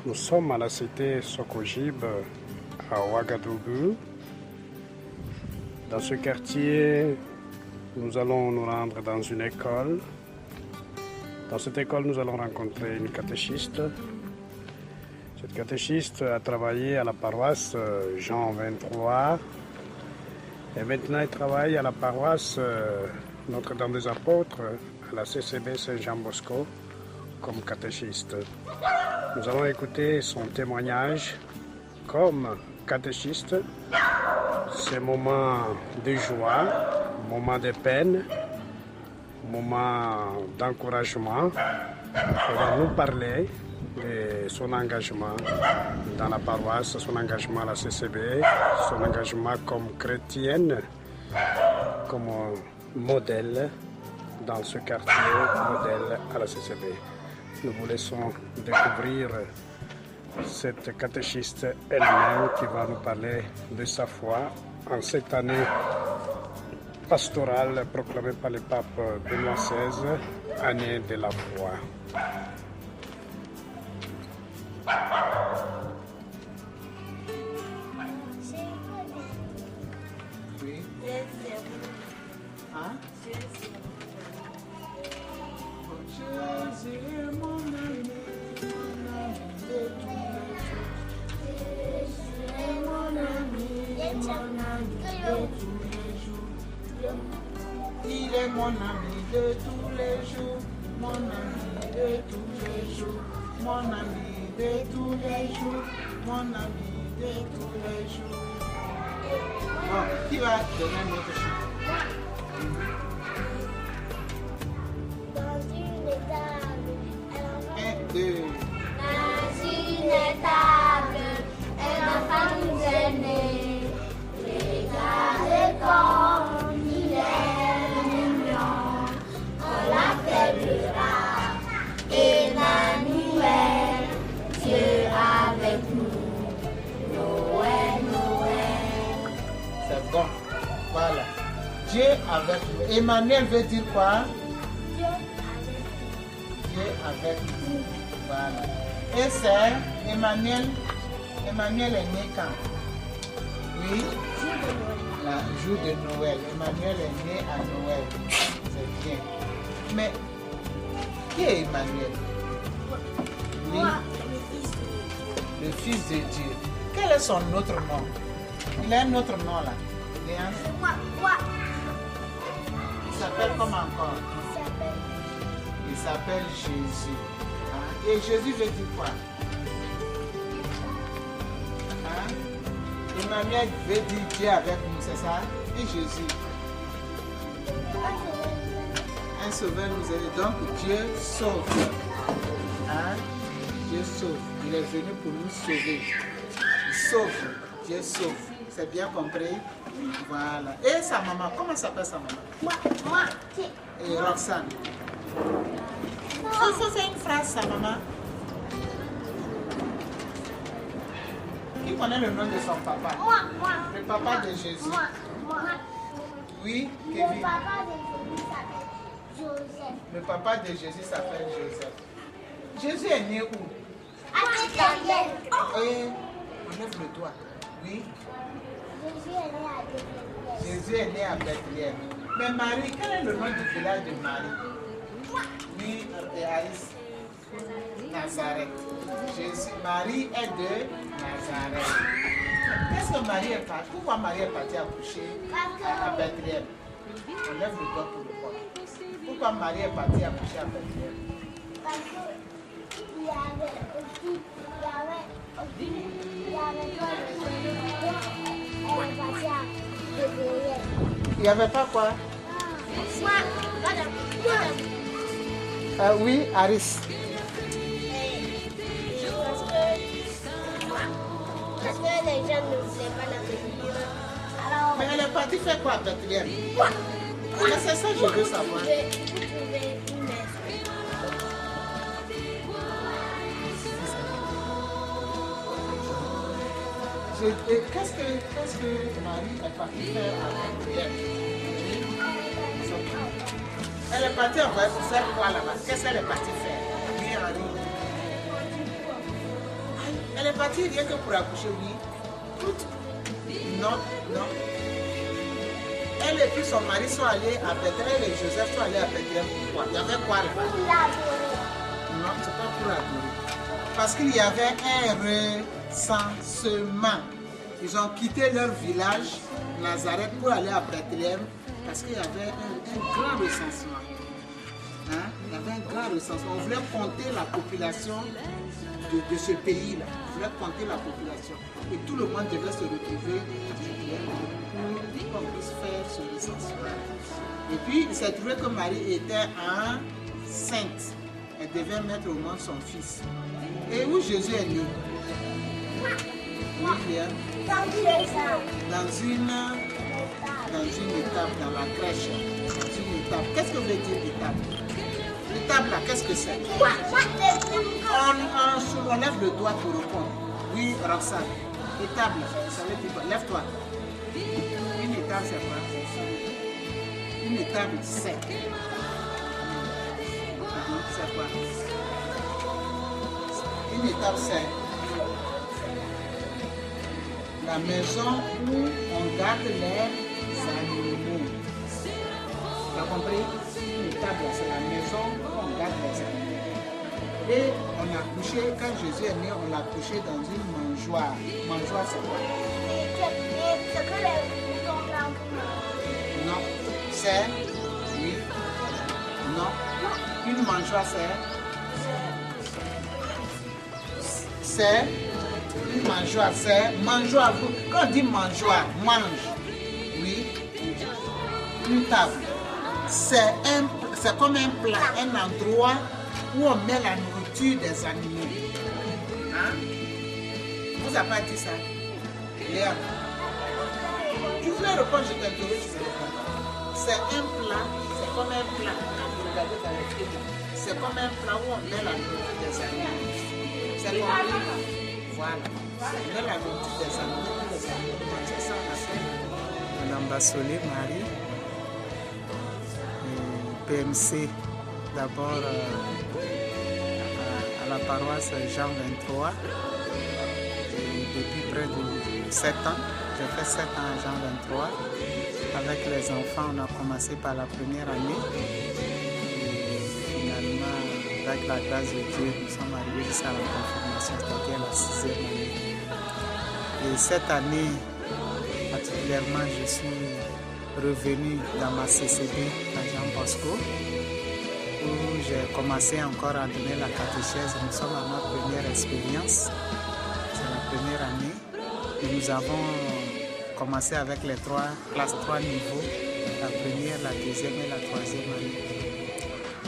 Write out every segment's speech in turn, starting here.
Nous sommes à la cité Sokojib à Ouagadougou. Dans ce quartier, nous allons nous rendre dans une école. Dans cette école, nous allons rencontrer une catéchiste. Cette catéchiste a travaillé à la paroisse Jean 23 et maintenant elle travaille à la paroisse Notre-Dame des Apôtres à la CCB Saint-Jean-Bosco comme catéchiste. Nous allons écouter son témoignage comme catéchiste, ces moments de joie, moments de peine, moments d'encouragement. Elle va nous parler de son engagement dans la paroisse, son engagement à la CCB, son engagement comme chrétienne, comme modèle dans ce quartier, modèle à la CCB. Nous vous laissons découvrir cette catéchiste elle-même qui va nous parler de sa foi en cette année pastorale proclamée par le pape Benoît XVI, année de la foi. Oui. Hein? Jésus est mon ami de tous les jours. Jésus est mon ami de tous les jours. Il est mon ami de tous les jours, mon ami de tous les jours, mon ami de tous les jours, mon ami de tous les jours. Bon, qui va donner un autre chant? Dans une étable, un enfant nous est né. Regarde comme il est mignon. On l'appellera Emmanuel, Dieu avec nous. Noël, Noël. C'est bon. Voilà. Dieu avec nous. Emmanuel veut dire quoi? Dieu avec nous. Voilà. Et c'est Emmanuel. Emmanuel est né quand? Oui. Le jour de Noël. Emmanuel est né à Noël. C'est bien. Mais qui est Emmanuel? Oui. Le Fils de Dieu. Quel est son autre nom? Il a un autre nom là. Il s'appelle comment encore? Il s'appelle Jésus. Hein? Et Jésus veut dire quoi? Hein? Emmanuel veut dire Dieu avec nous, c'est ça? Et Jésus? Un sauveur nous aide. Donc Dieu sauve. Hein? Dieu sauve. Il est venu pour nous sauver. Il sauve. Dieu sauve. C'est bien compris? Voilà. Et sa maman, comment s'appelle sa maman? Moi. Et Roxane. Il faut faire une phrase, sa maman. Qui connaît le nom de son papa? Moi. Le papa de Jésus. Moi. Oui, Le Kevin. papa de Jésus s'appelle Joseph. Le papa de Jésus s'appelle Joseph. Jésus est né où? À Bethléem. Et on lève le doigt. Oui. Jésus est né à Bethléem. Jésus est né à Bethléem. Mais Marie, quel est le nom du village de Marie? Oui, et Aïs. Nazareth. Jésus, Marie est de Nazareth. Qu'est-ce que Marie est partie? Pourquoi Marie est partie accoucher à Bethléem? On lève le doigt pour le voir. Pourquoi Marie est partie accoucher à Bethléem? Parce qu'il y avait aussi, elle est partie à Bethléem. Il n'y avait pas quoi? Moi, madame. Oui, Aris. Parce que les gens ne voulaient pas la Bethléem. Alors, Mais elle est partie faire quoi à Bethléem? Mais c'est ça que je veux savoir. vous trouvez une maison. Qu'est-ce que Marie est partie faire à Bethléem? Elle est partie en voyage pour faire quoi là-bas? Qu'est-ce qu'elle est partie faire? Oui, Henri. Elle est partie rien que pour accoucher, oui. Non, non. Elle et puis son mari sont allés à Bethléem, elle et Joseph sont allés à Bethléem. Pourquoi? Il y avait quoi là-bas? Non, c'est pas pour adorer. Parce qu'il y avait un recensement. Ils ont quitté leur village, Nazareth, pour aller à Bethléem, parce qu'il y avait un grand recensement. Hein? Il y avait un grand recensement. On voulait compter la population de ce pays-là. On voulait compter la population. Et tout le monde devait se retrouver à Bethléem pour qu'on puisse faire ce recensement. Et puis, il s'est trouvé que Marie était enceinte. Elle devait mettre au monde son fils. Et où Jésus est né? Oui, bien. Dans une étape, dans la crèche. Dans une étape. Qu'est-ce que veut dire étape? L'étape là, qu'est-ce que c'est? On lève le doigt pour répondre. Oui, Roxane. Étape là, ça veut dire quoi? Lève-toi. Une étape, c'est quoi? Une étape, c'est. C'est quoi? Une étape, c'est la maison où on garde les animaux. Tu as compris? Une étape, c'est la maison où on garde les animaux. Et on a couché, quand Jésus est né, on l'a couché dans une mangeoire. Mangeoire, c'est quoi? Non. C'est? Oui. Non. Une mangeoire, c'est une mangeoire, c'est mangeoire. Quand on dit mangeoire, mange. Oui. Une table. C'est comme un plat, un endroit où on met la nourriture des animaux. Hein? Vous n'avez pas dit ça? Léa. Tu voulais répondre, je t'interroge, tu veux répondre. C'est un plat, c'est comme un plat. Quand vous regardez dans le film, c'est comme un plat où on met la nourriture des animaux. C'est comme voilà. On met la nourriture des animaux, les animaux mangent ça, on appelle. Madame Bassolé, Marie, PMC, d'abord à la paroisse Jean 23, et depuis près de 7 ans. J'ai fait 7 ans à Jean 23. Avec les enfants, on a commencé par la première année. Et finalement, avec la grâce de Dieu, nous sommes arrivés jusqu'à la confirmation, c'est-à-dire la 6e année. Et cette année, particulièrement, je suis revenu dans ma CCD à Jean Bosco, où j'ai commencé encore à donner la catéchèse. Nous sommes à notre première expérience. C'est la première année. Et nous avons commencé avec les classes 3 niveaux, la première, la deuxième et la troisième année.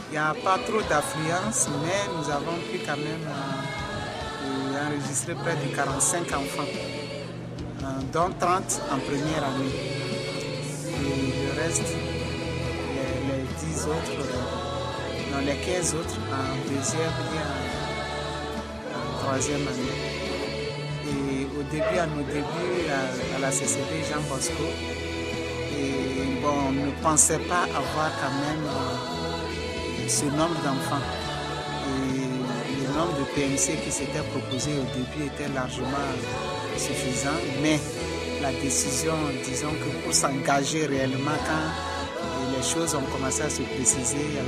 Il n'y a pas trop d'affluence, mais nous avons pu quand même enregistrer près de 45 enfants, dont 30 en première année. Et le reste, les 10 autres, non, les 15 autres en deuxième et en troisième année. Et au début, à nos débuts, à la CCD Jean Bosco, et bon, on ne pensait pas avoir quand même ce nombre d'enfants. Et le nombre de PMC qui s'était proposé au début était largement suffisant, mais la décision, disons que pour s'engager réellement, quand les choses ont commencé à se préciser, il y a eu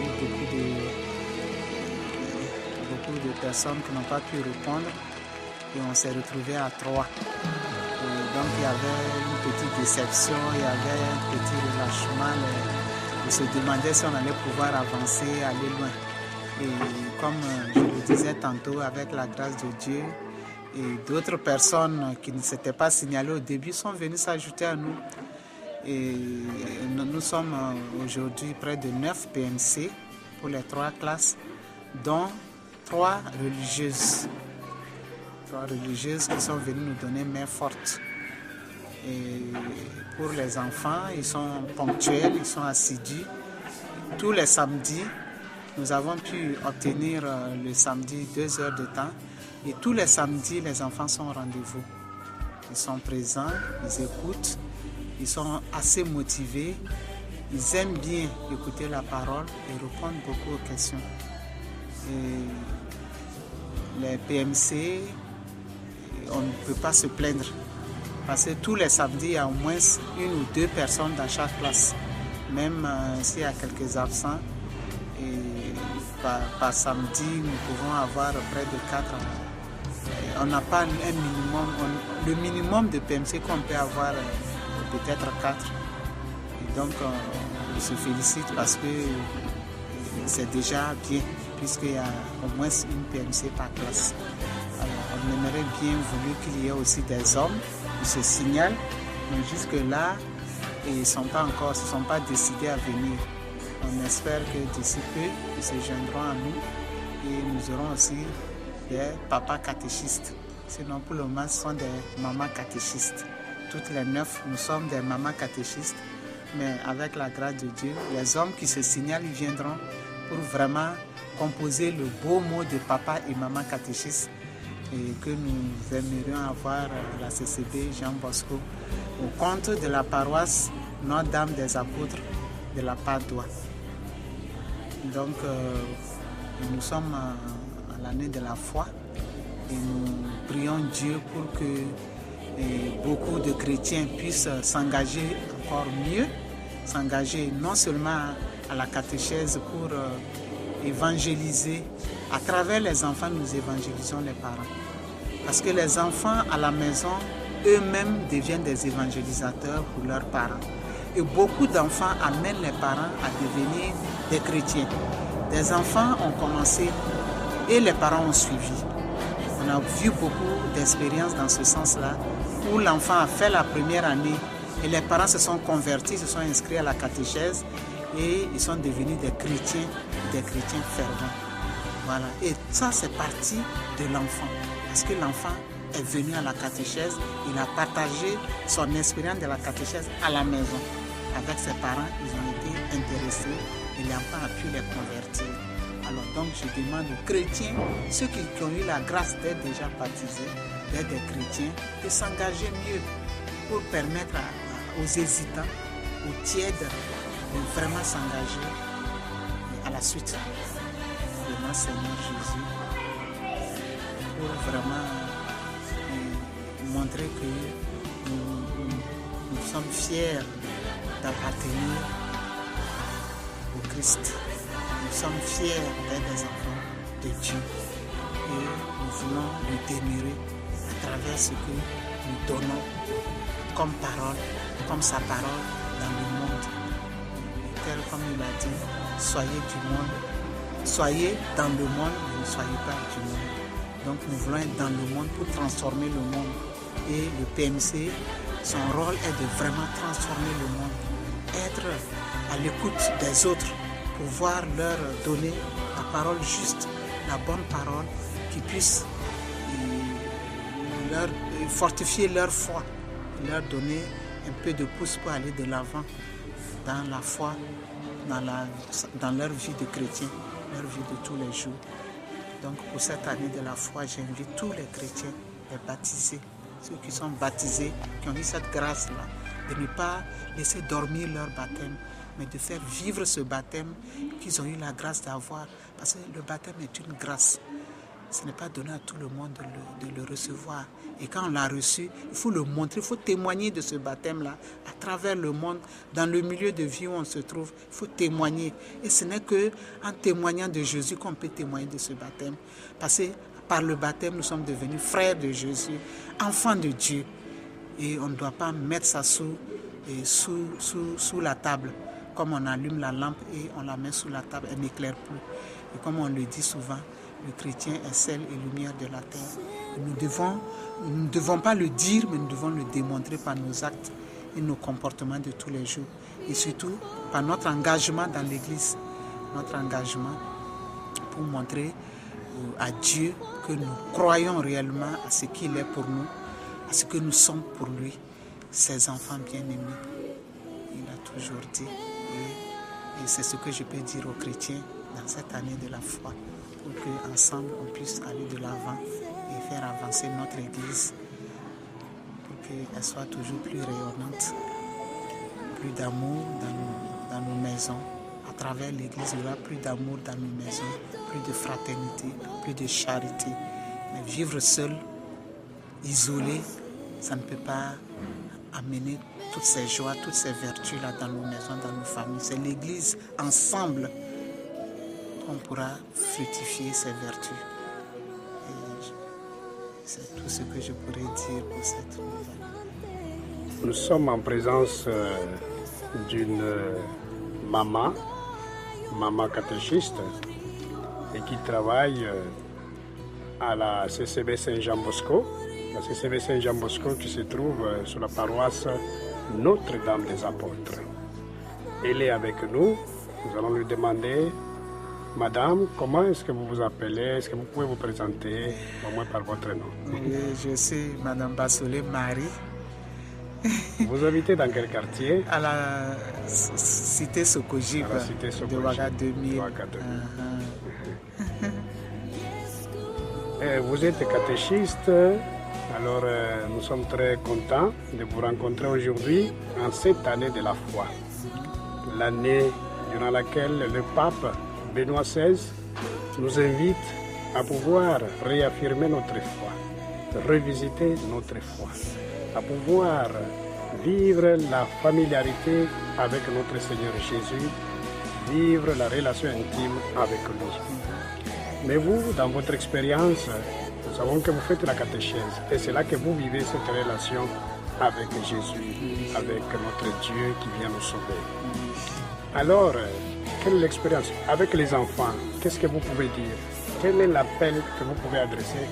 beaucoup de personnes qui n'ont pas pu répondre. Et on s'est retrouvé à 3. Et donc il y avait une petite déception, il y avait un petit relâchement. On se demandait si on allait pouvoir avancer, aller loin. Et comme je le disais tantôt, avec la grâce de Dieu, et d'autres personnes qui ne s'étaient pas signalées au début sont venues s'ajouter à nous. Et nous sommes aujourd'hui près de 9 PMC pour les 3 classes, dont 3 religieuses. 3 religieuses qui sont venues nous donner main forte. Et pour les enfants, ils sont ponctuels, ils sont assidus. Tous les samedis, nous avons pu obtenir le samedi 2 heures de temps. Et tous les samedis, les enfants sont au rendez-vous. Ils sont présents, ils écoutent, ils sont assez motivés. Ils aiment bien écouter la parole et répondre beaucoup aux questions. Et les PMC, on ne peut pas se plaindre. Parce que tous les samedis, il y a au moins 1 ou 2 personnes dans chaque classe. Même s'il y a quelques absents, et par samedi, nous pouvons avoir près de 4. On n'a pas un minimum. Le minimum de PMC qu'on peut avoir, peut-être 4. Et donc, on se félicite parce que c'est déjà bien, puisqu'il y a au moins une PMC par classe. Alors, on aimerait bien voulu qu'il y ait aussi des hommes qui se signalent, mais jusque-là, ils ne se sont pas décidés à venir. On espère que d'ici peu, ils se joindront à nous et nous aurons aussi des papas catéchistes. Sinon, pour le moment, ce sont des mamans catéchistes. Toutes les 9, nous sommes des mamans catéchistes, mais avec la grâce de Dieu, les hommes qui se signalent, ils viendront pour vraiment composer le beau mot de papa et maman catéchistes et que nous aimerions avoir à la CCB Jean Bosco au compte de la paroisse Notre-Dame des Apôtres de la Padoue. Donc, nous sommes à l'année de la foi et nous prions Dieu pour que beaucoup de chrétiens puissent s'engager encore mieux, s'engager non seulement à la catéchèse pour évangéliser. À travers les enfants, nous évangélisons les parents. Parce que les enfants à la maison, eux-mêmes deviennent des évangélisateurs pour leurs parents. Et beaucoup d'enfants amènent les parents à devenir des chrétiens. Des enfants ont commencé et les parents ont suivi. On a vu beaucoup d'expériences dans ce sens-là, où l'enfant a fait la première année et les parents se sont convertis, se sont inscrits à la catéchèse et ils sont devenus des chrétiens fervents. Voilà. Et ça, c'est parti de l'enfant. Parce que l'enfant est venu à la catéchèse, il a partagé son expérience de la catéchèse à la maison. Avec ses parents, ils ont été intéressés et l'enfant a pu les convertir. Alors donc, je demande aux chrétiens, ceux qui ont eu la grâce d'être déjà baptisés, d'être des chrétiens, de s'engager mieux pour permettre aux hésitants, aux tièdes, de vraiment s'engager à la suite de notre Seigneur Jésus pour vraiment montrer que nous sommes fiers d'appartenir au Christ. Nous sommes fiers d'être des enfants de Dieu et nous voulons le demeurer à travers ce que nous donnons comme parole, comme sa parole dans le monde. Tel comme il a dit, soyez du monde, soyez dans le monde, mais ne soyez pas du monde. Donc nous voulons être dans le monde pour transformer le monde. Et le PMC, son rôle est de vraiment transformer le monde, être à l'écoute des autres, pouvoir leur donner la parole juste, la bonne parole qui puisse leur fortifier leur foi, leur donner un peu de pouce pour aller de l'avant dans la foi, dans leur vie de chrétien, leur vie de tous les jours. Donc pour cette année de la foi, j'invite tous les chrétiens, les baptisés, ceux qui sont baptisés, qui ont eu cette grâce-là, de ne pas laisser dormir leur baptême, mais de faire vivre ce baptême qu'ils ont eu la grâce d'avoir. Parce que le baptême est une grâce. Ce n'est pas donné à tout le monde de le recevoir. Et quand on l'a reçu, il faut le montrer, il faut témoigner de ce baptême-là à travers le monde, dans le milieu de vie où on se trouve. Il faut témoigner. Et ce n'est qu'en témoignant de Jésus qu'on peut témoigner de ce baptême. Parce que par le baptême, nous sommes devenus frères de Jésus, enfants de Dieu. Et on ne doit pas mettre ça sous la table. Comme on allume la lampe et on la met sous la table, elle n'éclaire plus. Et comme on le dit souvent, le chrétien est sel et lumière de la terre. Et nous ne devons pas le dire, mais nous devons le démontrer par nos actes et nos comportements de tous les jours. Et surtout par notre engagement dans l'Église. Notre engagement pour montrer à Dieu que nous croyons réellement à ce qu'il est pour nous, à ce que nous sommes pour lui, ses enfants bien-aimés. Il a toujours dit. Et c'est ce que je peux dire aux chrétiens dans cette année de la foi, pour qu'ensemble on puisse aller de l'avant et faire avancer notre Église, pour qu'elle soit toujours plus rayonnante, plus d'amour dans nos maisons. À travers l'Église, il y aura plus d'amour dans nos maisons, plus de fraternité, plus de charité. Mais vivre seul, isolé, ça ne peut pas amener toutes ces joies, toutes ces vertus-là dans nos maisons, dans nos familles. C'est l'Église ensemble qu'on pourra fructifier ces vertus. Et c'est tout ce que je pourrais dire pour cette nouvelle. Nous sommes en présence d'une maman catéchiste, et qui travaille à la CCB Saint-Jean-Bosco. La CCB Saint-Jean-Bosco qui se trouve sur la paroisse Notre-Dame des Apôtres. Elle est avec nous. Nous allons lui demander, Madame, comment est-ce que vous vous appelez? Est-ce que vous pouvez vous présenter au moins par votre nom? Oui, je suis Madame Bassolé Marie. Vous habitez dans quel quartier? À la cité Sokojib de Ouaga 2000. Vous êtes catéchiste, alors nous sommes très contents de vous rencontrer aujourd'hui en cette année de la foi. L'année durant laquelle le pape Benoît XVI nous invite à pouvoir réaffirmer notre foi, revisiter notre foi, à pouvoir vivre la familiarité avec notre Seigneur Jésus, vivre la relation intime avec lui. Mais vous, dans votre expérience, nous savons que vous faites la catéchèse et c'est là que vous vivez cette relation avec Jésus, avec notre Dieu qui vient nous sauver. Alors, quelle est l'expérience avec les enfants? Qu'est-ce que vous pouvez dire? Quel est l'appel que vous pouvez adresser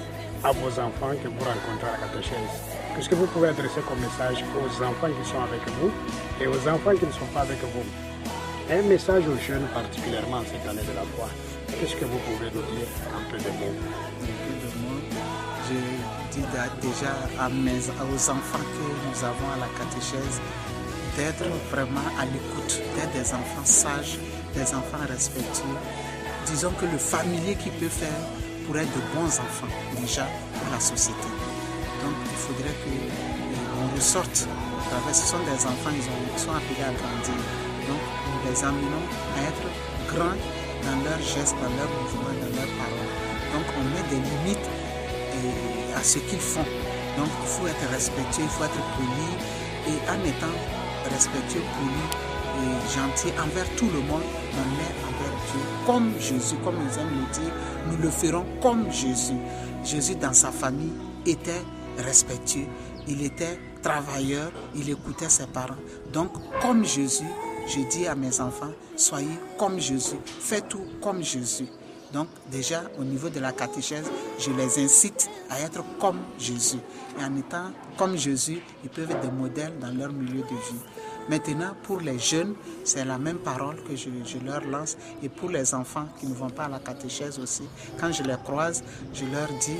à vos enfants que vous rencontrez à la catéchèse? Qu'est-ce que vous pouvez adresser comme message aux enfants qui sont avec vous et aux enfants qui ne sont pas avec vous? Un message aux jeunes, particulièrement cette année de la foi. Qu'est-ce que vous pouvez nous dire en peu de mots? Je dis déjà aux enfants que nous avons à la catéchèse d'être vraiment à l'écoute, d'être des enfants sages, des enfants respectueux. Disons que le familier qui peut faire pour être de bons enfants déjà pour la société. Donc il faudrait qu'on ressorte à travers. Ce sont des enfants, ils sont appelés à grandir. Donc nous les amenons à être grands dans leurs gestes, dans leurs mouvements, dans leurs paroles. Donc on met des limites à ce qu'ils font. Donc il faut être respectueux, il faut être poli. Et en étant respectueux, poli et gentil envers tout le monde, on est envers Dieu. Comme Jésus, comme ils aiment le dire, nous le ferons comme Jésus. Jésus dans sa famille était respectueux, il était travailleur, il écoutait ses parents. Donc comme Jésus, je dis à mes enfants, soyez comme Jésus, faites tout comme Jésus. Donc déjà au niveau de la catéchèse, je les incite à être comme Jésus. Et en étant comme Jésus, ils peuvent être des modèles dans leur milieu de vie. Maintenant, pour les jeunes, c'est la même parole que je leur lance. Et pour les enfants qui ne vont pas à la catéchèse aussi, quand je les croise, je leur dis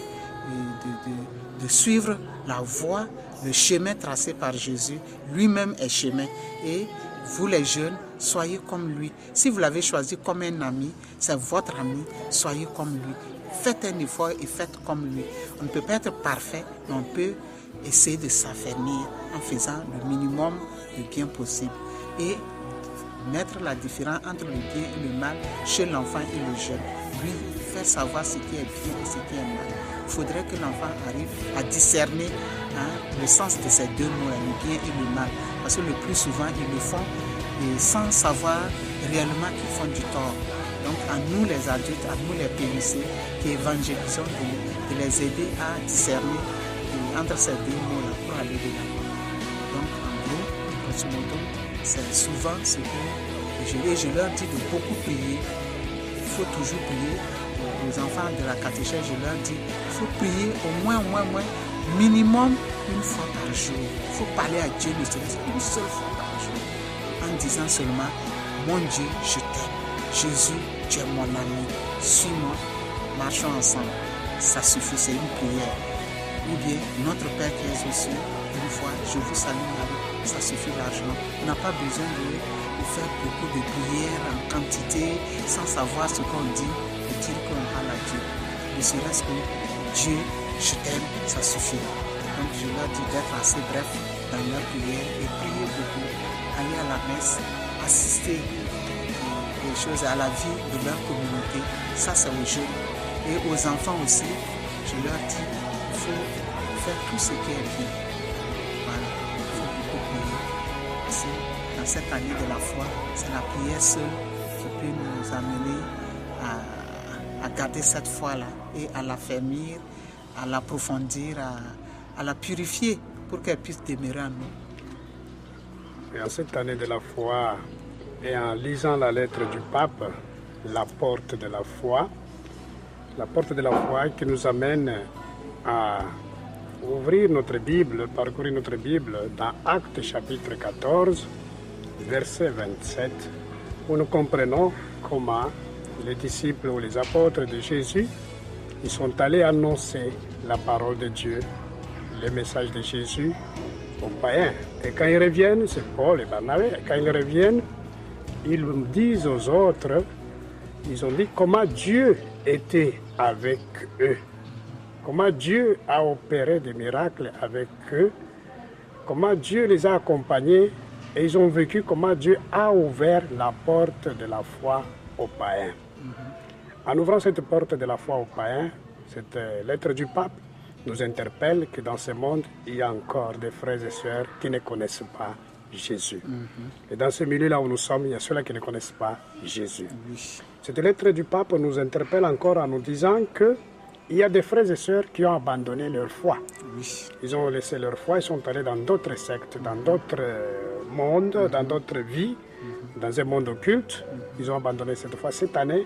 de suivre la voie, le chemin tracé par Jésus. Lui-même est chemin. Et vous les jeunes, soyez comme lui. Si vous l'avez choisi comme un ami, c'est votre ami, soyez comme lui. Faites un effort et faites comme lui. On ne peut pas être parfait, mais on peut essayer de s'affermir en faisant le minimum de bien possible. Et mettre la différence entre le bien et le mal chez l'enfant et le jeune. Lui, faire savoir ce qui est bien et ce qui est mal. Il faudrait que l'enfant arrive à discerner le sens de ces deux mots, le bien et le mal. Parce que le plus souvent, ils le font sans savoir réellement qu'ils font du tort. Donc à nous les adultes, à nous les pénissés qui évangélisons, de les aider à discerner entre ces deux mots-là pour aller de l'avant. Donc en gros, grosso modo, c'est souvent ce que je leur dis de beaucoup prier. Il faut toujours prier. Aux enfants de la catéchèse, je leur dis, il faut prier au moins, minimum une fois par jour. Il faut parler à Dieu le Seigneur une seule fois par jour. En disant seulement, mon Dieu, je t'aime. Jésus, tu es mon ami. Suis-moi, marchons ensemble. Ça suffit, c'est une prière. Ou bien, notre Père qui est aux cieux, une fois, je vous salue Marie. Ça suffit largement. On n'a pas besoin de faire beaucoup de prières en quantité, sans savoir ce qu'on dit, et dire qu'on parle à Dieu. Ne serait-ce que Dieu, je t'aime, ça suffit. Donc je leur dis d'être assez bref dans leur prière et prier beaucoup, aller à la messe, assister aux choses, à la vie de leur communauté. Ça c'est aux jeunes. Et aux enfants aussi, je leur dis, il faut faire tout ce qui est bien. Voilà, il faut beaucoup prier. Parce que dans cette année de la foi, c'est la prière seule qui peut nous amener à garder cette foi-là et à l'affermir, à l'approfondir, à la purifier pour qu'elle puisse demeurer en nous. Et en cette année de la foi, et en lisant la lettre du pape, la porte de la foi qui nous amène à ouvrir notre Bible, parcourir notre Bible dans Actes chapitre 14, verset 27, où nous comprenons comment les disciples ou les apôtres de Jésus, ils sont allés annoncer la parole de Dieu, le message de Jésus aux païens. Et quand ils reviennent, c'est Paul et Barnabé, quand ils reviennent, ils disent aux autres, ils ont dit comment Dieu était avec eux, comment Dieu a opéré des miracles avec eux, comment Dieu les a accompagnés et ils ont vécu comment Dieu a ouvert la porte de la foi aux païens. En ouvrant cette porte de la foi aux païens, cette lettre du pape nous interpelle que dans ce monde, il y a encore des frères et sœurs qui ne connaissent pas Jésus. Et dans ce milieu-là où nous sommes, il y a ceux-là qui ne connaissent pas Jésus. Cette lettre du pape nous interpelle encore en nous disant qu'il y a des frères et sœurs qui ont abandonné leur foi. Ils ont laissé leur foi, ils sont allés dans d'autres sectes, dans d'autres mondes, dans d'autres vies, dans un monde occulte. Ils ont abandonné cette foi. Cette année,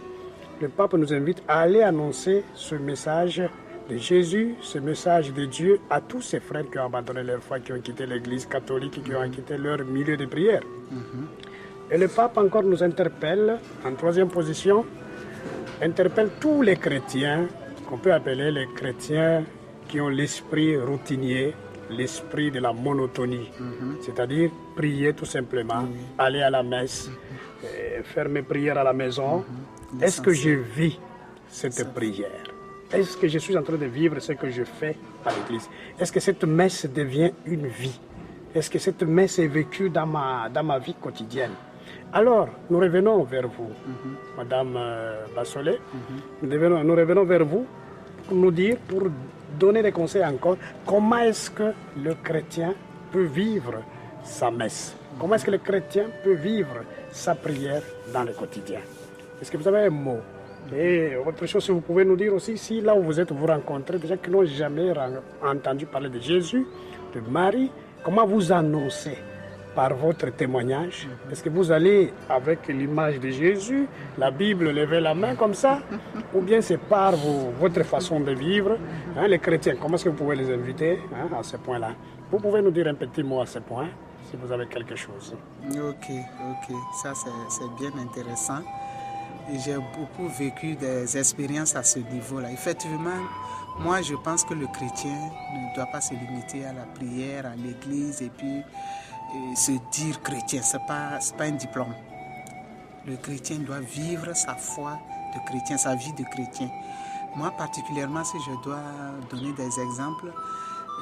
le pape nous invite à aller annoncer ce message de Jésus, ce message de Dieu à tous ces frères qui ont abandonné leur foi, qui ont quitté l'église catholique, qui ont quitté leur milieu de prière. Et le pape encore nous interpelle, en troisième position, interpelle tous les chrétiens, qu'on peut appeler les chrétiens qui ont l'esprit routinier, l'esprit de la monotonie, c'est-à-dire prier tout simplement, aller à la messe, faire mes prières à la maison. Est-ce que je vis cette prière? Est-ce que je suis en train de vivre ce que je fais à l'église? Est-ce que cette messe devient une vie? Est-ce que cette messe est vécue dans ma vie quotidienne? Alors, nous revenons vers vous, Madame Bassolet, nous revenons vers vous pour nous dire, pour donner des conseils encore, comment est-ce que le chrétien peut vivre sa messe? Comment est-ce que le chrétien peut vivre sa prière dans le quotidien? Est-ce que vous avez un mot? Et autre chose, si vous pouvez nous dire aussi, si là où vous êtes, vous rencontrez des gens qui n'ont jamais entendu parler de Jésus, de Marie, comment vous annoncez par votre témoignage? Est-ce que vous allez avec l'image de Jésus, la Bible, lever la main comme ça? Ou bien c'est par votre façon de vivre? Les chrétiens, comment est-ce que vous pouvez les inviter à ce point-là? Vous pouvez nous dire un petit mot à ce point, si vous avez quelque chose. Ok, ça c'est bien intéressant. J'ai beaucoup vécu des expériences à ce niveau-là. Effectivement, moi je pense que le chrétien ne doit pas se limiter à la prière, à l'église et puis se dire chrétien. C'est pas un diplôme. Le chrétien doit vivre sa foi de chrétien, sa vie de chrétien. Moi particulièrement, si je dois donner des exemples,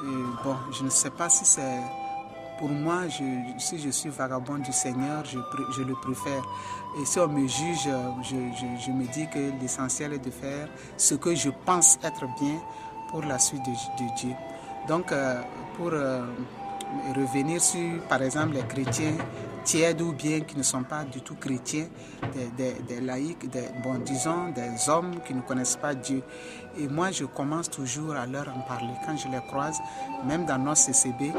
je ne sais pas si c'est... Pour moi, si je suis vagabond du Seigneur, je le préfère. Et si on me juge, je me dis que l'essentiel est de faire ce que je pense être bien pour la suite de Dieu. Donc, pour revenir sur, par exemple, les chrétiens tièdes ou bien qui ne sont pas du tout chrétiens, des laïcs, disons des hommes qui ne connaissent pas Dieu. Et moi, je commence toujours à leur en parler. Quand je les croise, même dans nos CCB,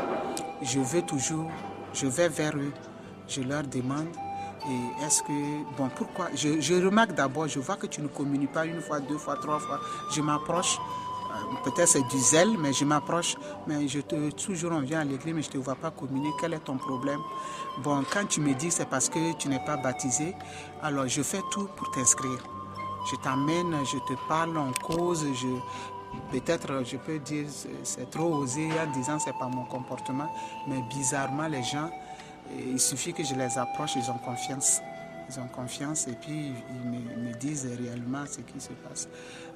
je vais vers eux, je leur demande, et est-ce que, pourquoi, je remarque d'abord, je vois que tu ne communiques pas une fois, deux fois, trois fois, je m'approche, peut-être c'est du zèle, mais je m'approche, mais toujours on vient à l'église, mais je ne te vois pas communier, quel est ton problème? Quand tu me dis c'est parce que tu n'es pas baptisé, alors je fais tout pour t'inscrire. Je t'amène, je te parle, on cause, peut-être je peux dire c'est trop osé en disant c'est pas mon comportement, mais bizarrement les gens, il suffit que je les approche, ils ont confiance. Ils ont confiance et puis ils me disent réellement ce qui se passe.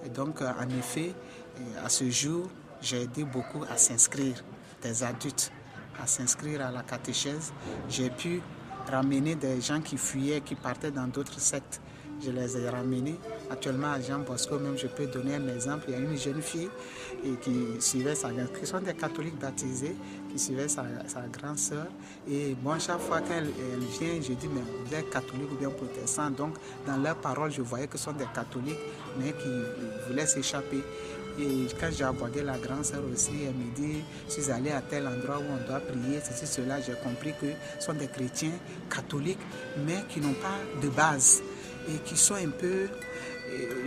Et donc en effet, à ce jour, j'ai aidé beaucoup à s'inscrire, des adultes, à s'inscrire à la catéchèse. J'ai pu ramener des gens qui fuyaient, qui partaient dans d'autres sectes. je les ai ramenés. Actuellement, à Jean Bosco, même je peux donner un exemple. Il y a une jeune fille qui suivait qui sont des catholiques baptisés, qui suivait sa grande sœur. Et bon, chaque fois qu'elle vient, je dis, mais vous êtes catholique ou bien protestant. Donc, dans leurs paroles, je voyais que ce sont des catholiques, mais qui voulaient s'échapper. Et quand j'ai abordé la grande sœur aussi, elle me dit, je suis allé à tel endroit où on doit prier, c'est cela, j'ai compris que ce sont des chrétiens catholiques, mais qui n'ont pas de base et qui sont un peu,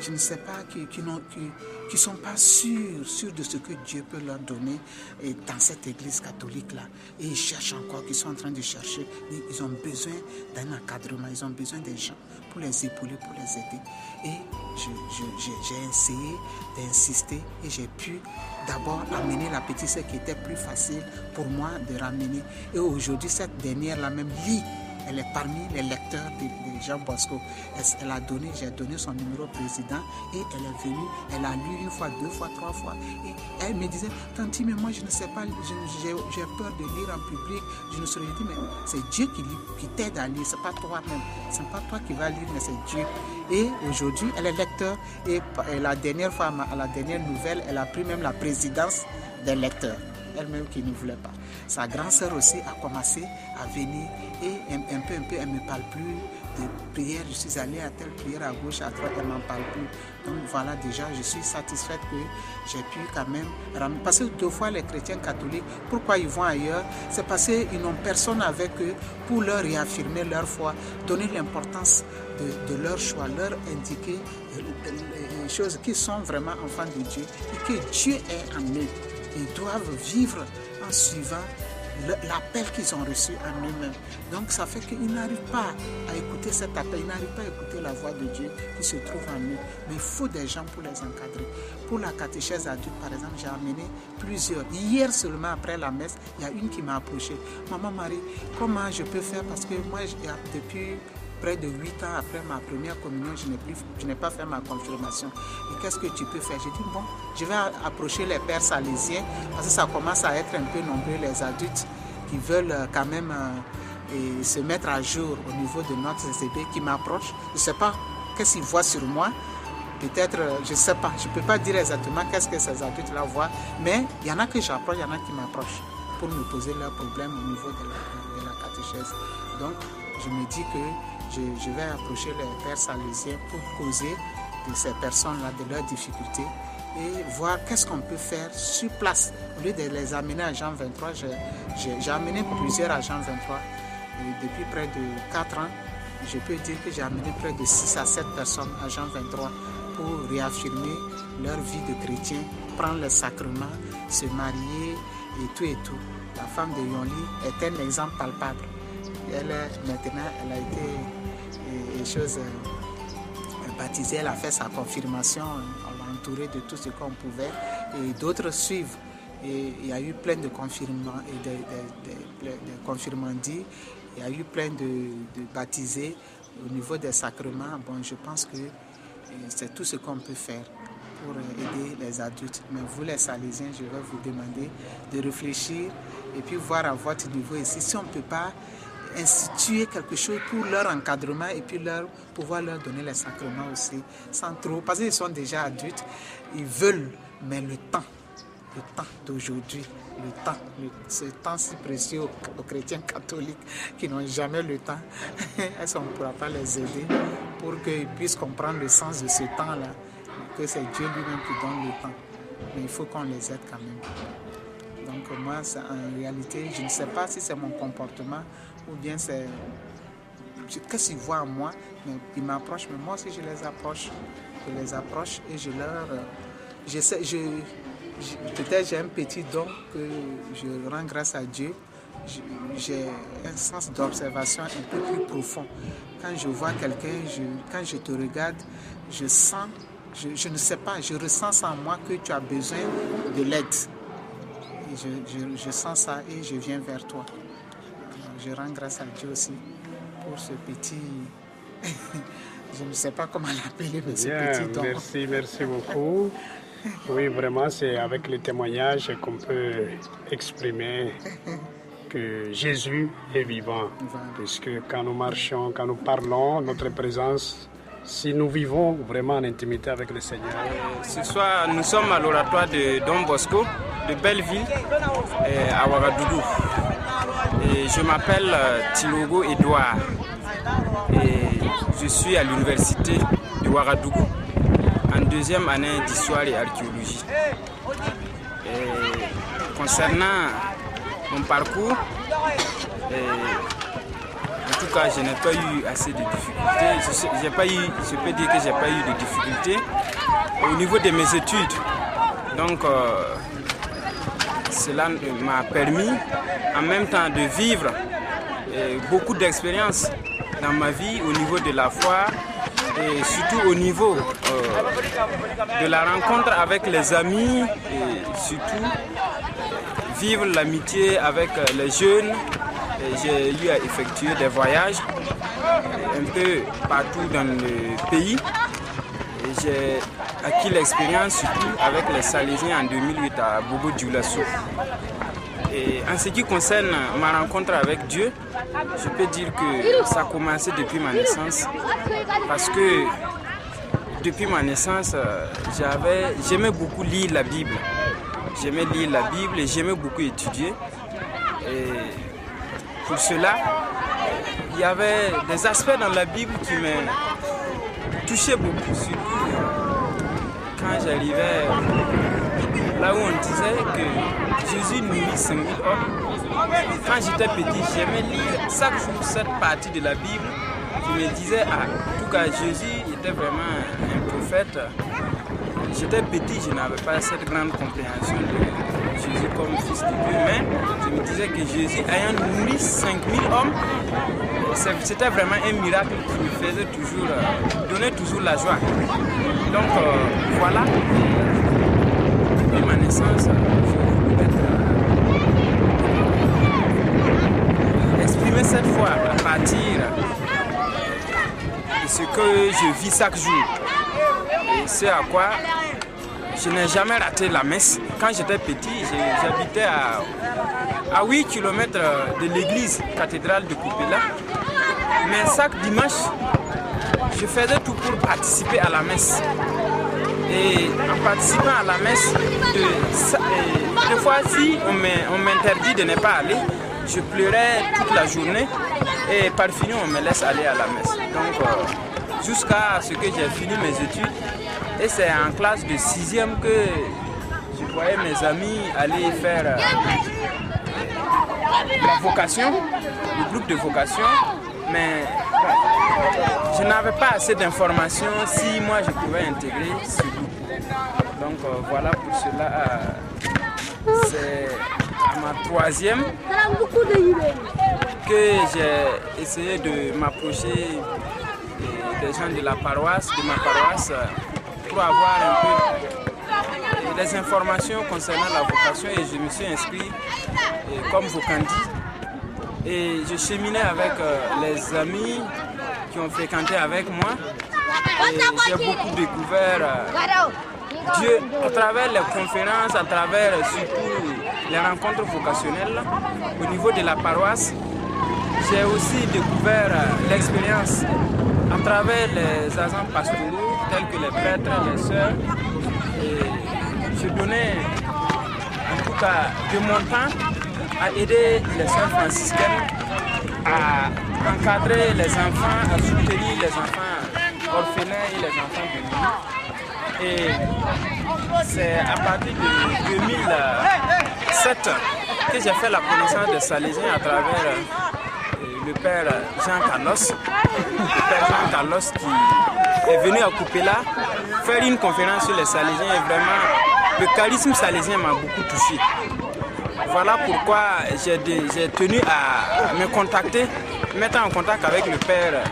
je ne sais pas, qui sont pas sûrs de ce que Dieu peut leur donner dans cette église catholique-là. Et ils cherchent encore, ils sont en train de chercher, ils ont besoin d'un encadrement, ils ont besoin des gens pour les épauler, pour les aider. Et j'ai essayé d'insister et j'ai pu d'abord amener la petite sœur qui était plus facile pour moi de ramener. Et aujourd'hui, cette dernière-là même lit. Elle est parmi les lecteurs de Jean Bosco. J'ai donné son numéro au président et elle est venue, elle a lu une fois, 2 fois, 3 fois. Et elle me disait, Tanti, mais moi je ne sais pas, j'ai peur de lire en public. Je ne saurais dire, mais c'est Dieu qui t'aide à lire, c'est pas toi-même. C'est pas toi qui vas lire, mais c'est Dieu. Et aujourd'hui, elle est lecteur. Et la dernière fois, à la dernière nouvelle, elle a pris même la présidence des lecteurs. Elle-même qui ne voulait pas. Sa grande sœur aussi a commencé à venir et un peu, elle ne me parle plus de prière. Je suis allé à telle prière à gauche, à droite, elle ne m'en parle plus. Donc voilà, déjà, je suis satisfaite que j'ai pu quand même ramener. Parce que 2 fois, les chrétiens catholiques, pourquoi ils vont ailleurs? C'est parce qu'ils n'ont personne avec eux pour leur réaffirmer leur foi, donner l'importance de leur choix, leur indiquer les choses qui sont vraiment enfants de Dieu et que Dieu est en eux. Ils doivent vivre en suivant l'appel qu'ils ont reçu en eux-mêmes. Donc ça fait qu'ils n'arrivent pas à écouter cet appel, ils n'arrivent pas à écouter la voix de Dieu qui se trouve en eux. Mais il faut des gens pour les encadrer. Pour la catéchèse adulte, par exemple, j'ai amené plusieurs. Hier seulement, après la messe, il y a une qui m'a approché. Maman Marie, comment je peux faire? Parce que moi, depuis près de 8 ans après ma première communion, je n'ai pas fait ma confirmation. Et qu'est-ce que tu peux faire? J'ai dit, bon, je vais approcher les pères salésiens, parce que ça commence à être un peu nombreux, les adultes qui veulent quand même se mettre à jour au niveau de notre CCB, qui m'approchent. Je ne sais pas qu'est-ce qu'ils voient sur moi. Peut-être, je ne sais pas, je ne peux pas dire exactement qu'est-ce que ces adultes-là voient, mais il y en a que j'approche, il y en a qui m'approchent pour me poser leurs problèmes au niveau de la catéchèse. Donc, je me dis que je vais approcher les pères salésiens pour causer de ces personnes-là, de leurs difficultés et voir qu'est-ce qu'on peut faire sur place. Au lieu de les amener à Jean 23, j'ai amené plusieurs à Jean 23 et depuis près de 4 ans, je peux dire que j'ai amené près de 6 à 7 personnes à Jean 23 pour réaffirmer leur vie de chrétien, prendre les sacrements, se marier et tout et tout. La femme de Yonli est un exemple palpable. Maintenant, elle a été baptisée, elle a fait sa confirmation, on l'a entourée de tout ce qu'on pouvait et d'autres suivent. Et il y a eu plein de confirmants et de confirmandis, il y a eu plein de baptisés au niveau des sacrements. Bon, je pense que c'est tout ce qu'on peut faire pour aider les adultes. Mais vous, les Salésiens, je vais vous demander de réfléchir et puis voir à votre niveau ici si on ne peut pas instituer quelque chose pour leur encadrement et puis pouvoir leur donner les sacrements aussi, sans trop, parce qu'ils sont déjà adultes, ils veulent, mais le temps d'aujourd'hui, ce temps si précieux aux chrétiens catholiques qui n'ont jamais le temps, est-ce qu'on ne pourra pas les aider pour qu'ils puissent comprendre le sens de ce temps-là, que c'est Dieu lui-même qui donne le temps, mais il faut qu'on les aide quand même. Donc moi, en réalité, je ne sais pas si c'est mon comportement ou bien c'est qu'est-ce qu'ils voient en moi, mais ils m'approchent, mais moi aussi je les approche et je leur peut-être j'ai un petit don que je rends grâce à Dieu. J'ai un sens d'observation un peu plus profond. Quand je vois quelqu'un, quand je te regarde, je sens, je ne sais pas, je ressens en moi que tu as besoin de l'aide. Et je sens ça et je viens vers toi. Je rends grâce à Dieu aussi pour ce petit... je ne sais pas comment l'appeler, mais ce petit don. Merci beaucoup. Oui, vraiment, c'est avec les témoignages qu'on peut exprimer que Jésus est vivant. Puisque quand nous marchons, quand nous parlons, notre présence si nous vivons vraiment en intimité avec le Seigneur? Ce soir, nous sommes à l'oratoire de Don Bosco, de Belleville, à Ouagadougou. Et je m'appelle Tilogo Edouard et je suis à l'université de Ouagadougou en deuxième année d'histoire et archéologie. Et concernant mon parcours, en tout cas, je n'ai pas eu assez de difficultés. Je peux dire que je n'ai pas eu de difficultés au niveau de mes études. Donc, cela m'a permis en même temps de vivre beaucoup d'expériences dans ma vie au niveau de la foi et surtout au niveau de la rencontre avec les amis et surtout vivre l'amitié avec les jeunes. J'ai eu à effectuer des voyages un peu partout dans le pays. J'ai acquis l'expérience surtout avec les Salésiens en 2008 à Bobo-Dioulasso. Et en ce qui concerne ma rencontre avec Dieu, je peux dire que ça a commencé depuis ma naissance. Parce que depuis ma naissance, j'aimais beaucoup lire la Bible. J'aimais lire la Bible et j'aimais beaucoup étudier. Et pour cela, il y avait des aspects dans la Bible qui me touchaient beaucoup, surtout quand j'arrivais là où on disait que Jésus nourrit 5000 hommes. Quand j'étais petit, j'aimais lire chaque jour cette partie de la Bible qui me disait, en tout cas Jésus était vraiment un prophète. J'étais petit, je n'avais pas cette grande compréhension de Jésus comme fils de Dieu, mais je me disais que Jésus ayant nourri 5000 hommes, c'était vraiment un miracle qui me faisait toujours, donnait toujours la joie. Donc voilà, depuis ma naissance, je voulais exprimer cette foi à partir de ce que je vis chaque jour. Et c'est à quoi je n'ai jamais raté la messe. Quand j'étais petit, j'habitais à 8 km de l'église cathédrale de Coupéla. Mais chaque dimanche, je faisais tout pour participer à la messe. Et en participant à la messe, des fois, si on m'interdit de ne pas aller, je pleurais toute la journée et par fini, on me laisse aller à la messe. Donc, jusqu'à ce que j'ai fini mes études. Et c'est en classe de 6e que je voyais mes amis aller faire la vocation, le groupe de vocation. Mais je n'avais pas assez d'informations si moi je pouvais intégrer ce groupe. Donc voilà, pour cela, c'est à ma 3e que j'ai essayé de m'approcher des gens de la paroisse, de ma paroisse, pour avoir un peu des informations concernant la vocation et je me suis inscrit comme vocandie. Et je cheminais avec les amis qui ont fréquenté avec moi et j'ai beaucoup découvert Dieu à travers les conférences, à travers surtout les rencontres vocationnelles au niveau de la paroisse. J'ai aussi découvert l'expérience à travers les agents pastoraux tels que les prêtres, les sœurs. Et je donnais en tout cas de mon temps à aider les sœurs franciscaines à encadrer les enfants, à soutenir les enfants orphelins et les enfants de nuit. Et c'est à partir de 2007 que j'ai fait la connaissance des Salésiens à travers le père Jean-Carlos. Le père Jean-Carlos qui est venu à Coupéla faire une conférence sur les Salésiens et vraiment le charisme salésien m'a beaucoup touché. Voilà pourquoi j'ai tenu à me contacter, mettre en contact avec le père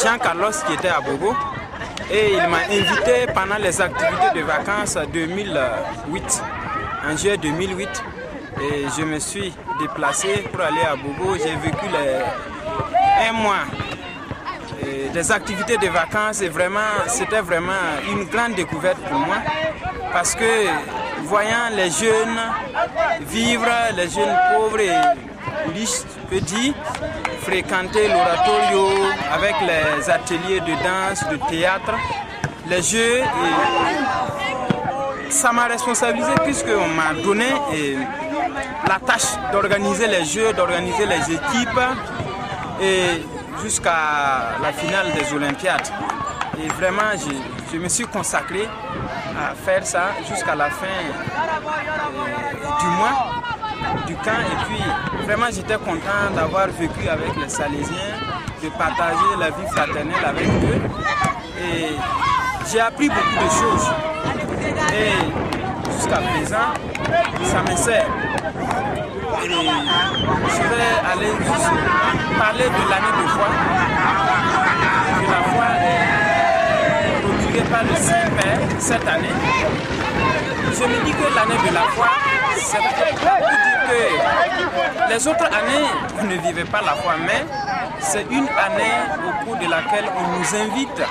Jean-Carlos qui était à Bobo. Et il m'a invité pendant les activités de vacances 2008, en juillet 2008. Et je me suis déplacé pour aller à Bobo. J'ai vécu un mois des activités de vacances et vraiment, c'était vraiment une grande découverte pour moi. Parce que voyant les jeunes vivre, les jeunes pauvres et riche, je peux dire, fréquenter l'oratorio avec les ateliers de danse, de théâtre, les jeux. Et ça m'a responsabilisé puisqu'on m'a donné la tâche d'organiser les jeux, d'organiser les équipes et jusqu'à la finale des Olympiades. Et vraiment, je me suis consacré à faire ça jusqu'à la fin du mois, du camp. Et puis, vraiment, j'étais content d'avoir vécu avec les Salésiens, de partager la vie fraternelle avec eux. Et j'ai appris beaucoup de choses. Et jusqu'à présent, ça me sert. Et je vais aller juste parler de l'année de foi. Que la foi est procurée par le Saint-Père cette année. Je me dis que l'année de la foi, c'est pour dire que les autres années, vous ne vivez pas la foi, mais c'est une année au cours de laquelle on nous invite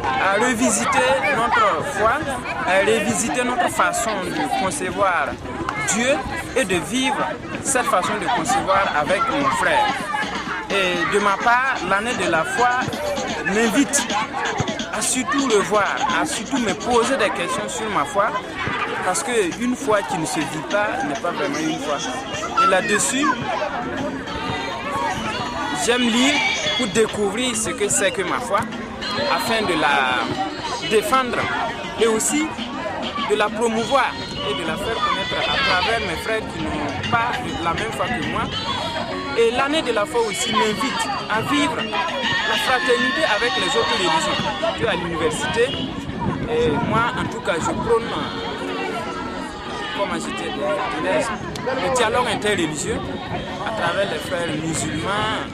à revisiter notre foi, à revisiter notre façon de concevoir Dieu et de vivre cette façon de concevoir avec mon frère. Et de ma part, l'année de la foi m'invite à surtout le voir, à surtout me poser des questions sur ma foi, parce qu'une foi qui ne se vit pas n'est pas vraiment une foi. Et là-dessus, j'aime lire pour découvrir ce que c'est que ma foi, afin de la défendre et aussi de la promouvoir et de la faire connaître à travers mes frères qui n'ont pas la même foi que moi. Et l'année de la foi aussi m'invite à vivre la fraternité avec les autres religions. Puis à l'université, moi en tout cas je prône, comme j'étais le dialogue interreligieux à travers les frères musulmans,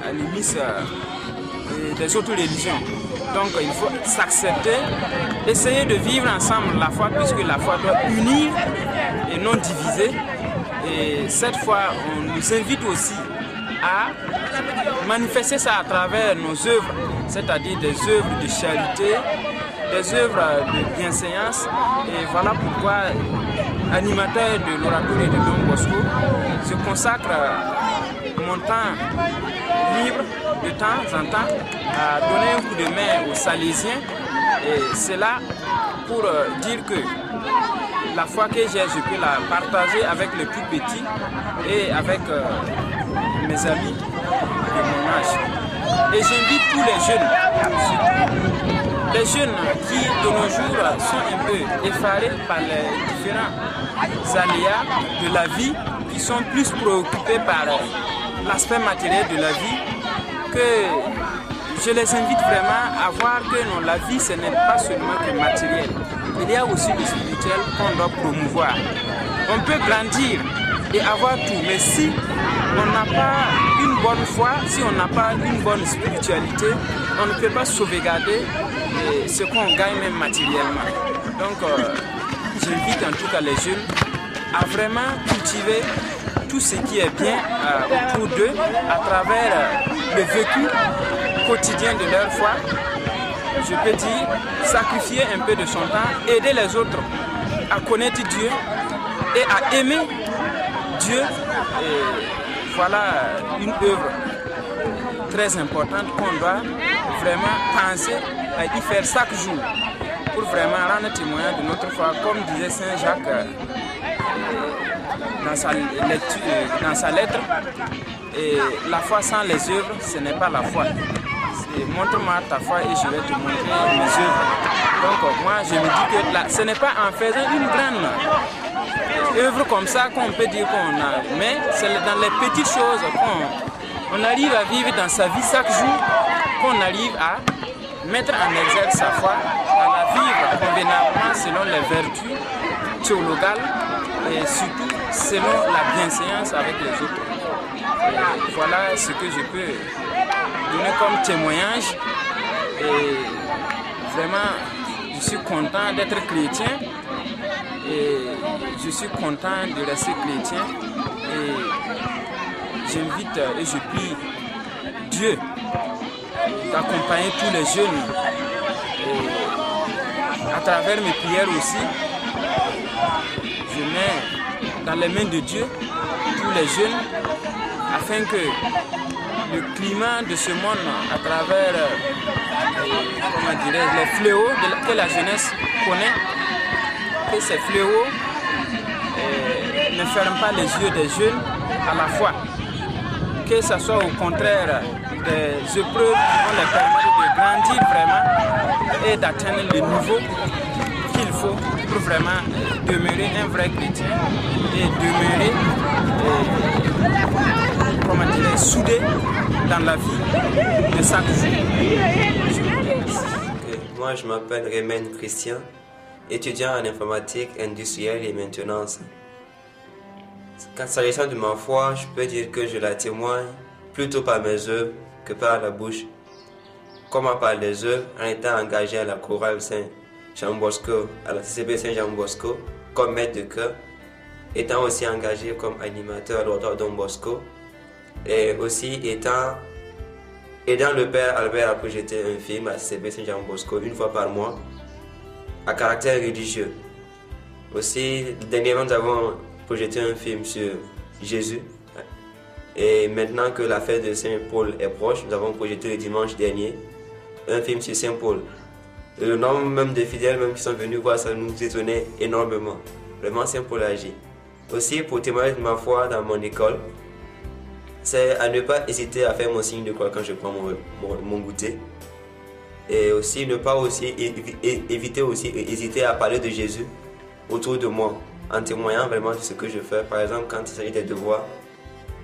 animistes des autres religions. Donc il faut s'accepter, essayer de vivre ensemble la foi, puisque la foi doit unir et non diviser. Et cette fois, on nous invite aussi à manifester ça à travers nos œuvres, c'est-à-dire des œuvres de charité, des œuvres de bienséance. Et voilà pourquoi, animateur de l'oratoire de Don Bosco, je consacre mon temps libre de temps en temps à donner un coup de main aux Salésiens. Et c'est là pour dire que la foi que j'ai, je peux la partager avec les plus petits et avec mes amis de mon âge. Et j'invite tous les jeunes qui de nos jours sont un peu effarés par les différents aléas de la vie, qui sont plus préoccupés par l'aspect matériel de la vie, que je les invite vraiment à voir que non, la vie ce n'est pas seulement que matériel. Il y a aussi le spirituel qu'on doit promouvoir. On peut grandir et avoir tout, mais si on n'a pas une bonne foi, si on n'a pas une bonne spiritualité, on ne peut pas sauvegarder ce qu'on gagne même matériellement. Donc j'invite en tout cas les jeunes à vraiment cultiver tout ce qui est bien autour d'eux à travers le vécu quotidien de leur foi. Je peux dire, sacrifier un peu de son temps, aider les autres à connaître Dieu et à aimer Dieu. Et voilà une œuvre très importante qu'on doit vraiment penser à y faire chaque jour pour vraiment rendre témoignage de notre foi, comme disait Saint Jacques dans sa lettre. Et la foi sans les œuvres, ce n'est pas la foi. Montre-moi ta foi et je vais te montrer mes œuvres. Donc moi je me dis que là, ce n'est pas en faisant une grande œuvre comme ça qu'on peut dire qu'on a, mais c'est dans les petites choses qu'on arrive à vivre dans sa vie chaque jour, qu'on arrive à mettre en exergue sa foi, à la vivre convenablement selon les vertus théologales et surtout selon la bienséance avec les autres. Et voilà ce que je peux donner comme témoignage. Et vraiment, je suis content d'être chrétien et je suis content de rester chrétien. Et j'invite et je prie Dieu d'accompagner tous les jeunes. Et à travers mes prières aussi, je mets dans les mains de Dieu tous les jeunes afin que le climat de ce monde, à travers les fléaux que la jeunesse connaît, que ces fléaux ne ferment pas les yeux des jeunes à la foi. Que ce soit au contraire des épreuves qui vont les permettre de grandir vraiment et d'atteindre le niveau qu'il faut pour vraiment demeurer un vrai chrétien et demeurer soudé dans la vie de chaque jour. Moi, je m'appelle Rémen Christian, étudiant en informatique industrielle et maintenance. S'agissant de ma foi, je peux dire que je la témoigne plutôt par mes œuvres que par la bouche. Comment par les œuvres, en étant engagé à la chorale Saint-Jean-Bosco, à la CCB Saint-Jean-Bosco, comme maître de chœur, étant aussi engagé comme animateur à l'ordre Don Bosco, et aussi aidant le père Albert à projeter un film à la CCB Saint-Jean-Bosco une fois par mois, à caractère religieux. Aussi, dernièrement, nous avons projeté un film sur Jésus. Et maintenant que la fête de Saint-Paul est proche, nous avons projeté le dimanche dernier un film sur Saint-Paul. Le nombre même de fidèles même qui sont venus voir, ça nous étonnait énormément. Vraiment, Saint-Paul agit. Aussi, pour témoigner de ma foi dans mon école, c'est à ne pas hésiter à faire mon signe de croix quand je prends mon goûter. Et aussi, ne pas aussi hésiter à parler de Jésus autour de moi, en témoignant vraiment de ce que je fais. Par exemple, quand il s'agit des devoirs,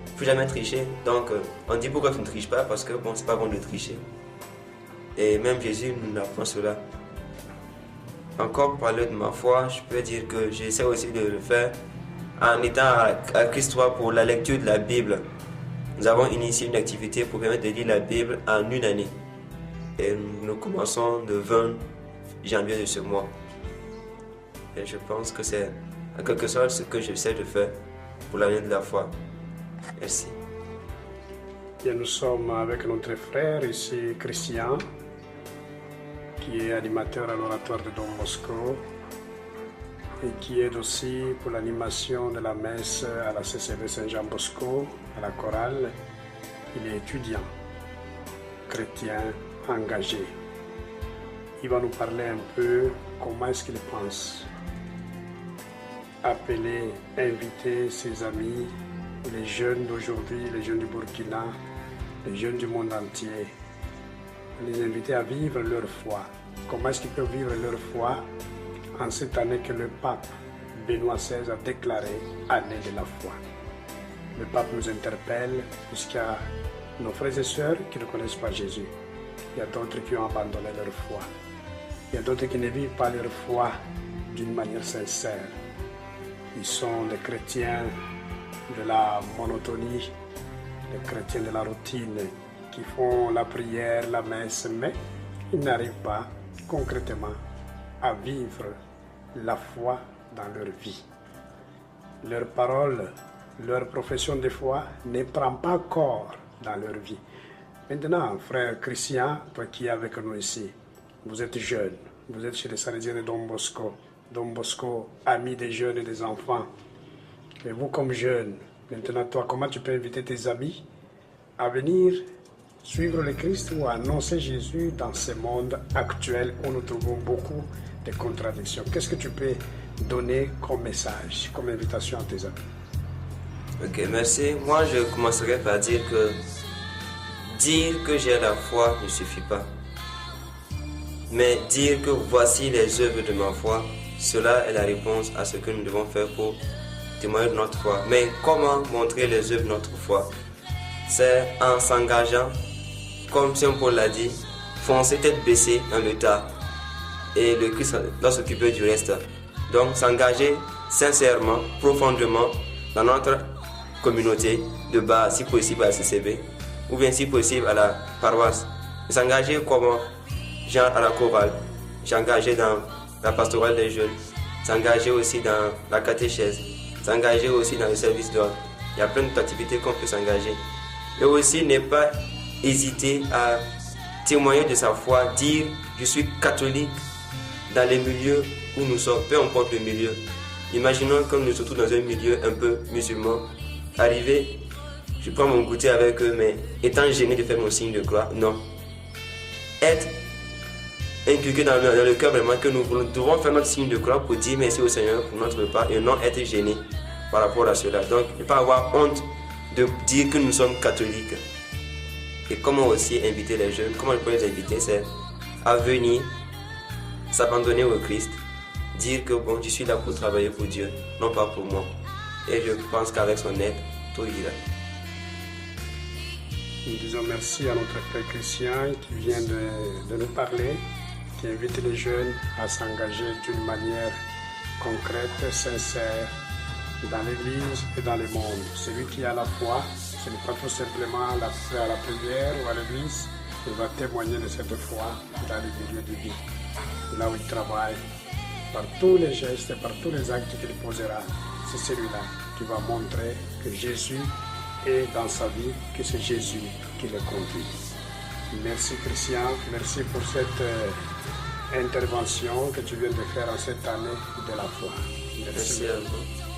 il ne faut jamais tricher. Donc, on dit pourquoi tu ne triches pas, parce que bon, c'est pas bon de tricher. Et même Jésus nous apprend cela. Encore pour parler de ma foi, je peux dire que j'essaie aussi de le faire en étant à Christ 3 pour la lecture de la Bible. Nous avons initié une activité pour permettre de lire la Bible en une année. Et nous commençons le 20 janvier de ce mois. Et je pense que c'est en quelque sorte ce que j'essaie de faire pour l'année de la foi. Merci. Et nous sommes avec notre frère ici, Christian, qui est animateur à l'oratoire de Don Bosco et qui aide aussi pour l'animation de la messe à la CCB Saint-Jean-Bosco, à la chorale. Il est étudiant, chrétien, engagé. Il va nous parler un peu comment est-ce qu'il pense appeler, inviter ses amis, les jeunes d'aujourd'hui, les jeunes du Burkina, les jeunes du monde entier, les inviter à vivre leur foi. Comment est-ce qu'ils peuvent vivre leur foi en cette année que le pape Benoît XVI a déclaré année de la foi. Le pape nous interpelle puisqu'il y a nos frères et sœurs qui ne connaissent pas Jésus. Il y a d'autres qui ont abandonné leur foi. Il y a d'autres qui ne vivent pas leur foi d'une manière sincère. Ils sont des chrétiens de la monotonie, des chrétiens de la routine, qui font la prière, la messe, mais ils n'arrivent pas concrètement à vivre la foi dans leur vie. Leur parole, leur profession de foi ne prend pas corps dans leur vie. Maintenant, frère Christian, toi qui es avec nous ici, vous êtes jeune, vous êtes chez les Salésiens de Don Bosco. Don Bosco, ami des jeunes et des enfants. Et vous comme jeune, maintenant toi, comment tu peux inviter tes amis à venir suivre le Christ ou à annoncer Jésus dans ce monde actuel où nous trouvons beaucoup de contradictions? Qu'est-ce que tu peux donner comme message, comme invitation à tes amis? Ok, merci. Moi, je commencerai par dire que j'ai la foi ne suffit pas. Mais dire que voici les œuvres de ma foi, cela est la réponse à ce que nous devons faire pour témoigner de notre foi. Mais comment montrer les œuvres de notre foi? C'est en s'engageant, comme Saint Paul l'a dit, foncer tête baissée dans le tas. Et le Christ doit s'occuper du reste. Donc s'engager sincèrement, profondément dans notre communauté de base, si possible à la CCB, ou bien si possible à la paroisse. S'engager comment? Genre à la chorale, s'engager dans la pastorale des jeunes, s'engager aussi dans la catéchèse, s'engager aussi dans le service d'ordre. Il y a plein d'activités qu'on peut s'engager. Et aussi ne pas hésiter à témoigner de sa foi, dire je suis catholique dans les milieux où nous sommes, peu importe le milieu. Imaginons que nous sommes tous dans un milieu un peu musulman, arrivé, je prends mon goûter avec eux, mais étant gêné de faire mon signe de croix, non. Être inculqué dans le cœur vraiment que nous devons faire notre signe de croix pour dire merci au Seigneur pour notre repas et non être gêné par rapport à cela. Donc, ne pas avoir honte de dire que nous sommes catholiques. Et comment aussi inviter les jeunes, comment je peux les inviter, c'est à venir s'abandonner au Christ, dire que bon, je suis là pour travailler pour Dieu, non pas pour moi. Et je pense qu'avec son aide, tout ira. Nous disons merci à notre frère Christian qui vient de nous parler, qui invite les jeunes à s'engager d'une manière concrète, sincère, dans l'Église et dans le monde. Celui qui a la foi, ce n'est pas tout simplement à la prière ou à l'Église, il va témoigner de cette foi dans les milieux de vie, là où il travaille, par tous les gestes, par tous les actes qu'il posera. C'est celui-là qui va montrer que Jésus est dans sa vie, que c'est Jésus qui le conduit. Merci Christian, merci pour cette intervention que tu viens de faire en cette année de la foi. Merci à vous.